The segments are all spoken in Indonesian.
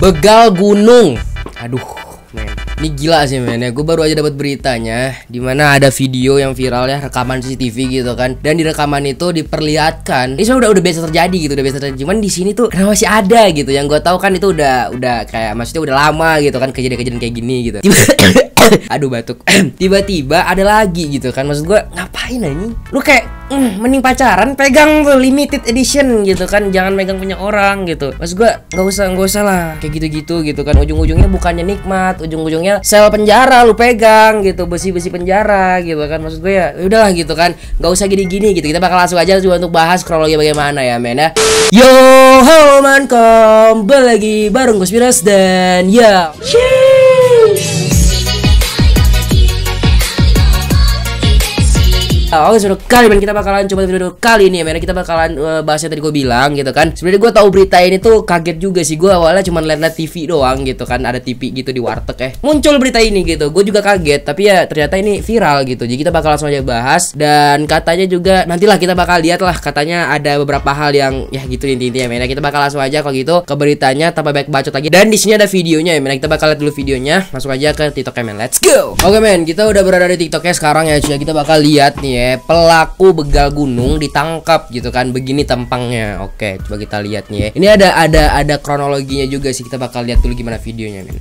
Begal gunung. Aduh, men. Ini gila sih men ya. Gue baru aja dapat beritanya dimana ada video yang viral ya, rekaman CCTV gitu kan. Dan di rekaman itu diperlihatkan, ini udah biasa terjadi gitu, udah biasa terjadi. Cuman di sini tuh kenapa masih ada gitu. Yang gue tahu kan itu udah kayak maksudnya udah lama gitu kan kejadian-kejadian kayak gini gitu. Aduh batuk. Tiba-tiba ada lagi gitu kan. Maksud gue ngapain ini? Lu kayak mending pacaran pegang tuh limited edition gitu kan, jangan megang punya orang gitu. Maksud gue nggak usah lah kayak gitu gitu kan. Ujung-ujungnya bukannya nikmat, ujung-ujungnya sel penjara lu pegang gitu, besi-besi penjara gitu kan. Maksud gue ya udahlah gitu kan, nggak usah gini-gini gitu. Kita bakal langsung aja juga untuk bahas kronologi bagaimana ya men ya. Yo halo man, kembali lagi bareng gue Spiras dan ya oke, sudah kali ini kita bakalan coba video kali ini ya, men. Kita bakalan bahas yang tadi gue bilang gitu kan. Sebenarnya gue tahu berita ini tuh kaget juga sih. Gue awalnya cuma liat TV doang gitu kan, ada TV gitu di warteg muncul berita ini gitu. Gue juga kaget, tapi ya ternyata ini viral gitu. Jadi kita bakal langsung aja bahas. Dan katanya juga nantilah kita bakal lihat lah, katanya ada beberapa hal yang ya gitu intinya men. Kita bakal langsung aja kalau gitu ke beritanya tanpa banyak bacot lagi. Dan di sini ada videonya ya men. Kita bakal lihat dulu videonya. Langsung aja ke TikTok men. Let's go. Oke men, kita udah berada di TikToknya sekarang ya. Kita bakal lihat nih ya, pelaku begal gunung ditangkap gitu kan, begini tampangnya. Oke, coba kita lihat nih ya. Ini ada kronologinya juga sih, kita bakal lihat dulu gimana videonya men.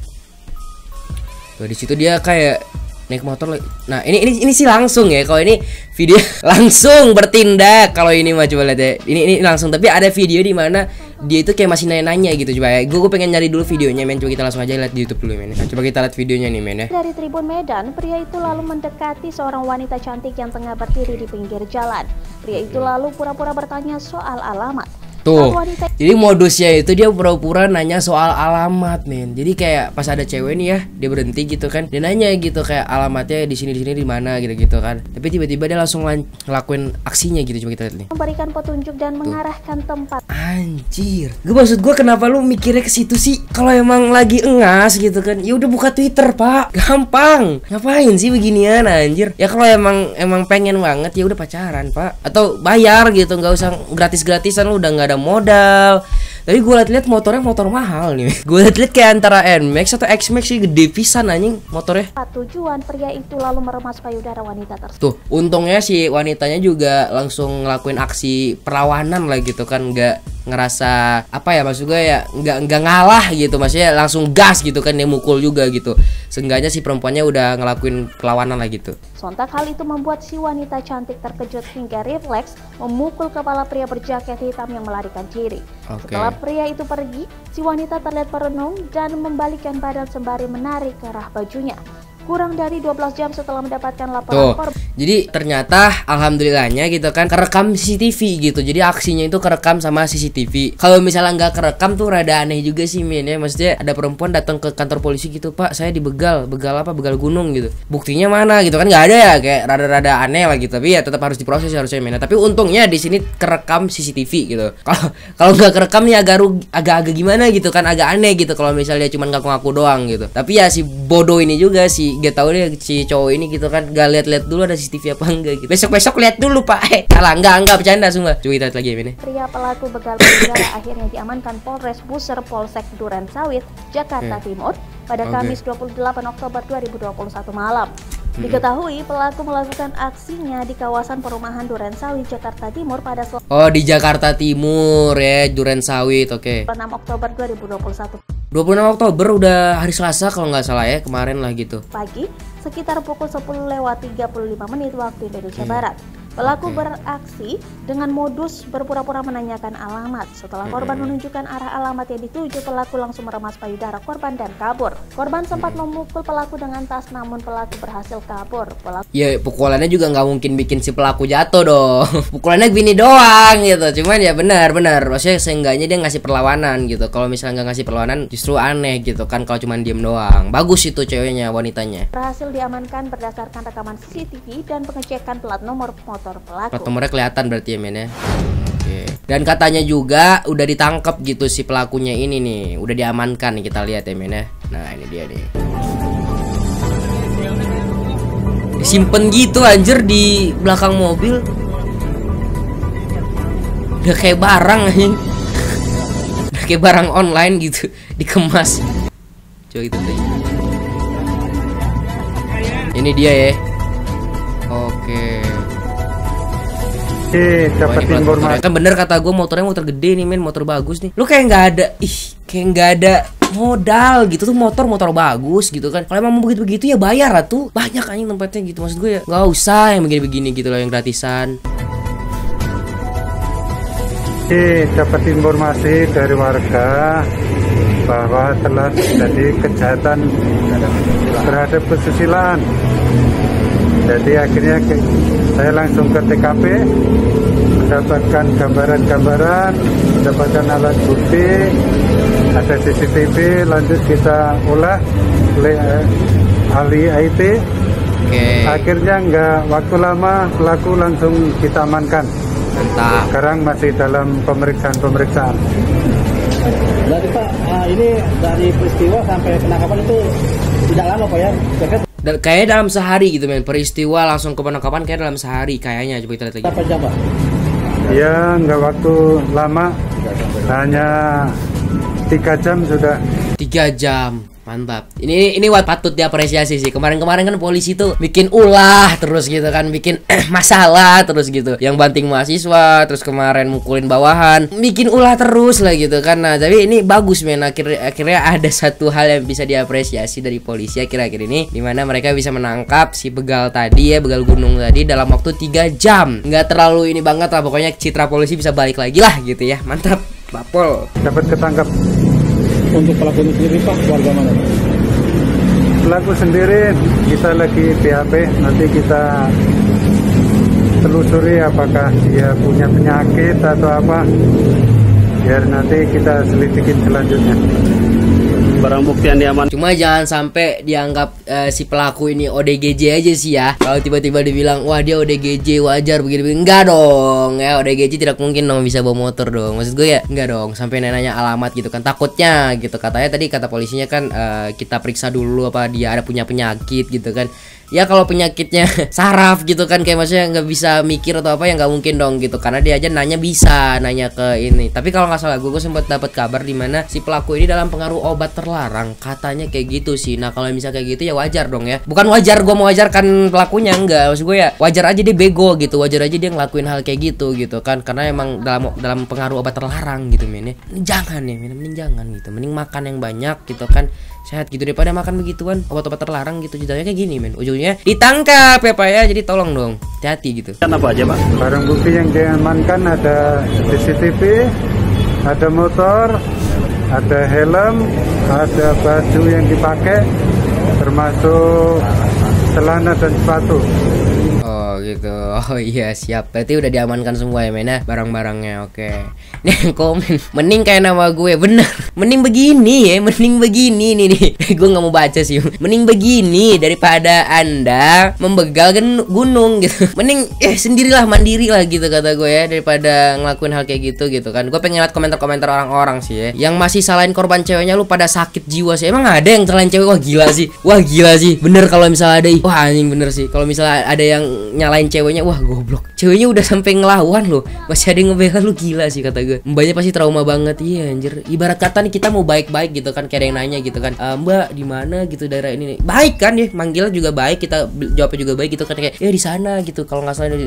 Tuh di situ dia kayak naik motor. Nah ini sih langsung ya, kalau ini video langsung bertindak. Kalau ini mah coba lihat ya, ini langsung. Tapi ada video di mana dia itu kayak masih nanya-nanya gitu. Coba ya, gue pengen nyari dulu videonya men. Coba kita langsung aja lihat di YouTube dulu men. Nah, coba kita lihat videonya nih men ya. Dari Tribun Medan, pria itu lalu mendekati seorang wanita cantik yang tengah berdiri di pinggir jalan. Pria itu lalu pura-pura bertanya soal alamat. Tuh, jadi modusnya itu dia pura-pura nanya soal alamat men. Jadi kayak pas ada cewek nih ya, dia berhenti gitu kan, dia nanya gitu kayak alamatnya di sini di mana gitu kan. Tapi tiba-tiba dia langsung ngelakuin aksinya gitu. Coba kita lihat nih. Memberikan petunjuk dan mengarahkan tempat. Anjir, maksud gue kenapa lu mikirnya ke situ sih? Kalau emang lagi engas gitu kan, ya udah buka Twitter pak, gampang. Ngapain sih beginian anjir? Ya kalau emang pengen banget ya udah pacaran pak, atau bayar gitu, nggak usah gratis-gratisan. Lu udah nggak ada modal. Tapi gue liat motornya motor mahal nih. Gue liat kayak antara NMAX atau XMAX sih, gede pisan anjing motornya. Tujuan pria itu lalu meremas payudara wanita tersebut. Tuh, untungnya si wanitanya juga langsung ngelakuin aksi perlawanan lah gitu kan, nggak ngerasa apa ya, maksud gue ya nggak ngalah gitu, maksudnya langsung gas gitu kan, dia mukul juga gitu. Seenggaknya si perempuannya udah ngelakuin perlawanan lah gitu. Sontak hal itu membuat si wanita cantik terkejut hingga refleks memukul kepala pria berjaket hitam yang melarikan diri. Setelah pria itu pergi, si wanita terlihat merenung dan membalikkan badan sembari menarik ke arah bajunya. Kurang dari 12 jam setelah mendapatkan laporan korban. Jadi ternyata alhamdulillahnya gitu kan kerekam CCTV gitu. Jadi aksinya itu kerekam sama CCTV. Kalau misalnya nggak kerekam tuh rada aneh juga sih men ya. Maksudnya ada perempuan datang ke kantor polisi gitu, pak saya dibegal, begal apa, begal gunung gitu. Buktinya mana gitu kan, nggak ada ya, kayak rada-rada aneh lah gitu. Tapi ya tetap harus diproses harusnya men. Tapi untungnya di sini kerekam CCTV gitu. Kalau nggak kerekam nih agak gimana gitu kan, agak aneh gitu kalau misalnya cuma ngaku-ngaku doang gitu. Tapi ya si bodoh ini juga sih, gak tahu deh si cowok ini gitu kan, gak lihat dulu ada CCTV apa enggak gitu. Besok lihat dulu pak. Salah, enggak bercanda semua. Coba kita lihat lagi ya ini. Pria pelaku begal payudara akhirnya diamankan Polres Buser Polsek Durensawit, Jakarta Timur pada Kamis 28 Oktober 2021 malam. Diketahui pelaku melakukan aksinya di kawasan perumahan Durensawit, Jakarta Timur pada di Jakarta Timur ya, Durensawit. 6 Oktober 2021. 26 Oktober udah hari Selasa kalau nggak salah ya, kemarin lah gitu. Pagi sekitar pukul 10:35 waktu Indonesia Barat. Pelaku beraksi dengan modus berpura-pura menanyakan alamat. Setelah korban menunjukkan arah alamat yang dituju, pelaku langsung meremas payudara korban dan kabur. Korban sempat memukul pelaku dengan tas, namun pelaku berhasil kabur. Ya pukulannya juga nggak mungkin bikin si pelaku jatuh dong. Pukulannya gini doang gitu. Cuman ya benar. Maksudnya seenggaknya dia ngasih perlawanan gitu. Kalau misalnya nggak ngasih perlawanan justru aneh gitu kan, kalau cuman diem doang. Bagus itu ceweknya, wanitanya. Berhasil diamankan berdasarkan rekaman CCTV dan pengecekan plat nomor motor pelaku. Plat nomornya kelihatan berarti ya men ya. Dan katanya juga udah ditangkap gitu si pelakunya ini nih, udah diamankan nih, kita lihat ya men ya. Nah ini dia nih, disimpen gitu anjir di belakang mobil, udah kayak barang anjing. kayak barang online gitu dikemas. Coba itu tadi. Ini dia ya. Oke. Dapat informasi. Kan bener kata gue, motornya motor gede nih men, motor bagus nih. Lu kayak nggak ada, kayak nggak ada modal gitu tuh, motor bagus gitu kan. Kalau emang mau begitu ya bayar lah tuh, banyak anjing tempatnya gitu. Maksud gue ya nggak usah yang begini-begini gitu loh, yang gratisan. Dapat informasi dari warga bahwa telah terjadi kejahatan terhadap kesusilaan. Jadi akhirnya saya langsung ke TKP, mendapatkan gambaran-gambaran, mendapatkan alat bukti, ada CCTV, lanjut kita olah oleh ahli IT. Akhirnya nggak waktu lama pelaku langsung kita amankan. Mantap. Sekarang masih dalam pemeriksaan. Berarti Pak, ini dari peristiwa sampai penangkapan itu tidak lama Pak ya? Kayaknya dalam sehari gitu men, peristiwa langsung ke penangkapan kayak dalam sehari kayaknya. Coba kita lihat lagi. Berapa jam Pak? Ya nggak waktu lama, hanya 3 jam sudah. 3 jam. Mantap. Ini patut diapresiasi sih. Kemarin-kemarin kan polisi tuh bikin ulah terus gitu kan, bikin masalah terus gitu. Yang banting mahasiswa, terus kemarin mukulin bawahan, bikin ulah terus lah gitu kan. Nah, tapi ini bagus men. Akhirnya ada satu hal yang bisa diapresiasi dari polisi akhir-akhir ini, dimana mereka bisa menangkap si begal tadi ya, begal gunung tadi dalam waktu 3 jam. Nggak terlalu ini banget lah, pokoknya citra polisi bisa balik lagi lah gitu ya. Mantap, Bapol. Dapat ketangkap. Untuk pelaku sendiri Pak, warga mana? Pelaku sendiri kita lagi BAP, nanti kita telusuri apakah dia punya penyakit atau apa, biar nanti kita selidikin selanjutnya. Barang bukti yang diaman. Cuma jangan sampai dianggap si pelaku ini ODGJ aja sih ya. Kalau tiba-tiba dibilang wah dia ODGJ wajar begini-begini, enggak dong ya. ODGJ tidak mungkin dong bisa bawa motor dong. Maksud gue ya enggak dong sampai nanya alamat gitu kan, takutnya gitu. Katanya tadi kata polisinya kan kita periksa dulu apa dia ada punya penyakit gitu kan. Ya kalau penyakitnya saraf gitu kan, kayak maksudnya nggak bisa mikir atau apa ya nggak mungkin dong gitu, karena dia aja nanya ke ini. Tapi kalau nggak salah gue sempat dapat kabar di mana si pelaku ini dalam pengaruh obat terlarang, katanya kayak gitu sih. Nah kalau misalnya kayak gitu ya wajar dong ya, bukan wajar gue mau wajarkan pelakunya, enggak, maksud gue ya wajar aja dia bego gitu, wajar aja dia ngelakuin hal kayak gitu kan, karena emang dalam pengaruh obat terlarang gitu men ya. Jangan ya men, mending jangan gitu, mending makan yang banyak gitu kan, sehat gitu daripada makan begituan obat-obat terlarang gitu. Jadinya kayak gini men, ujungnya ditangkap ya Pak ya. Jadi tolong dong hati-hati gitu. Apa aja Pak? Barang bukti yang diamankan ada CCTV, ada motor, ada helm, ada baju yang dipakai, termasuk celana dan sepatu. Oh gitu. Oh iya siap. Berarti udah diamankan semua ya men ya, barang-barangnya. Oke. Nih komen mending kayak nama gue, bener. Mending begini ya, mending begini nih. Gue nggak mau baca sih. Mending begini daripada Anda membegal gunung gitu. Mending sendirilah, mandiri lah gitu kata gue ya, daripada ngelakuin hal kayak gitu kan. Gue pengen lihat komentar-komentar orang-orang sih ya, yang masih salahin korban ceweknya. Lu pada sakit jiwa sih. Emang ada yang salahin cewek? Wah gila sih. Bener kalau misalnya ada. Wah anjing bener sih. Kalau misalnya ada yang nyalain ceweknya, wah goblok. Ceweknya udah sampai ngelawan loh, masih ada yang ngebela, lu gila sih kata gue. Mbaknya pasti trauma banget. Iya anjir. Ibarat kata nih kita mau baik-baik gitu kan, kayak ada yang nanya gitu kan, Mbak di mana gitu daerah ini nih. Baik kan ya, manggilnya juga baik, kita jawabnya juga baik gitu kan, kayak ya di sana gitu kalau nggak salah.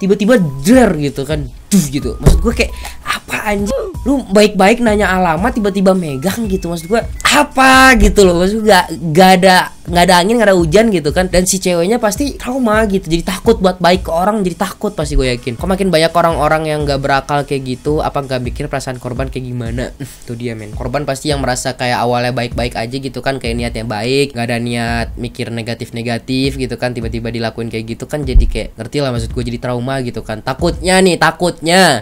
Tiba-tiba der gitu kan, gitu. Maksud gue kayak apa anjir? Lu baik-baik nanya alamat tiba-tiba megang gitu, maksud gue apa gitu loh. Maksud gue nggak ada angin, nggak ada hujan gitu kan. Dan si ceweknya pasti trauma gitu, jadi takut buat baik ke orang, jadi takut pasti gue yakin. Kok makin banyak orang-orang yang nggak berakal kayak gitu, apa nggak mikir perasaan korban kayak gimana? Tuh dia men, korban pasti yang merasa kayak awalnya baik-baik aja gitu kan, kayak niatnya baik, nggak ada niat mikir negatif-negatif gitu kan, tiba-tiba dilakuin kayak gitu kan, jadi kayak ngerti lah maksud gue, jadi trauma gitu kan. Takutnya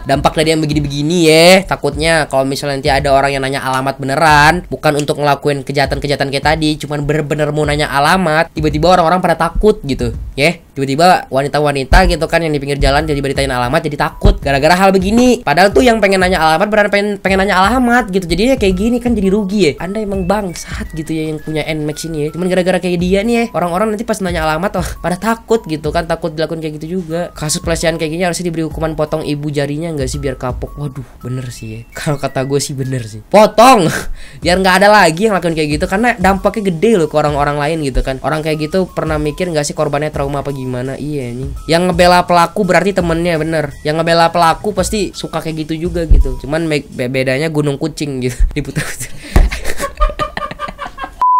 dampak dari yang begini-begini ya, takutnya kalau misalnya nanti ada orang yang nanya alamat beneran, bukan untuk ngelakuin kejahatan kayak tadi, cuman bener-bener mau nanya nanya alamat, tiba-tiba orang-orang pada takut gitu ya. Tiba-tiba wanita-wanita gitu kan yang di pinggir jalan jadi ditanyain alamat jadi takut gara-gara hal begini. Padahal tuh yang pengen nanya alamat beneran pengen nanya alamat gitu. Jadi ya kayak gini kan jadi rugi ya. Anda emang bangsat gitu ya yang punya Nmax ini ya. Cuman gara-gara kayak dia nih ya, orang-orang nanti pas nanya alamat pada takut gitu kan, takut dilakukan kayak gitu juga. Kasus pelecehan kayak gini harusnya diberi hukuman potong ibu jarinya nggak sih biar kapok. Waduh, bener sih ya. Kalau kata gue sih bener sih. Potong biar nggak ada lagi yang lakukan kayak gitu karena dampaknya gede loh ke orang-orang lain gitu kan. Orang kayak gitu pernah mikir nggak sih korbannya trauma apa gimana? Iya nih. Yang ngebela pelaku berarti temennya bener. Yang ngebela pelaku pasti suka kayak gitu juga gitu. Cuman bedanya gunung kucing gitu diputar-putar.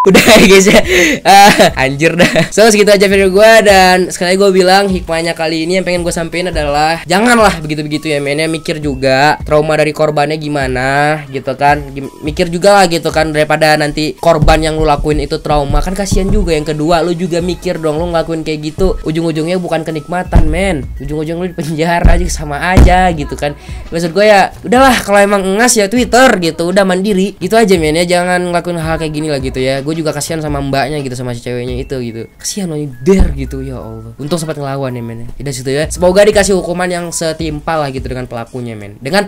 Udah ya guys ya, anjir dah. So segitu aja video gue, dan sekali gue bilang hikmahnya kali ini yang pengen gue sampein adalah janganlah begitu-begitu ya men, ya mikir juga trauma dari korbannya gimana gitu kan, mikir juga lah gitu kan, daripada nanti korban yang lu lakuin itu trauma kan kasihan juga. Yang kedua lu juga mikir dong, lu ngelakuin kayak gitu ujung-ujungnya bukan kenikmatan men, ujung-ujung lu di penjara aja sama aja gitu kan. Maksud gue ya udahlah kalau emang ngas ya Twitter gitu, udah mandiri gitu aja men ya, jangan ngelakuin hal kayak gini lah gitu ya. Gue juga kasihan sama mbaknya gitu, sama si ceweknya itu gitu, kasihan loh der gitu ya Allah. Untung sempat ngelawan ya men. Udah situ ya, semoga dikasih hukuman yang setimpal lah gitu dengan pelakunya men, dengan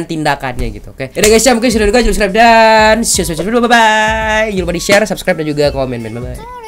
tindakannya gitu. Oke udah guys ya, mungkin sudah juga subscribe dan bye bye. Jangan lupa di share, subscribe dan juga komen men. Bye bye.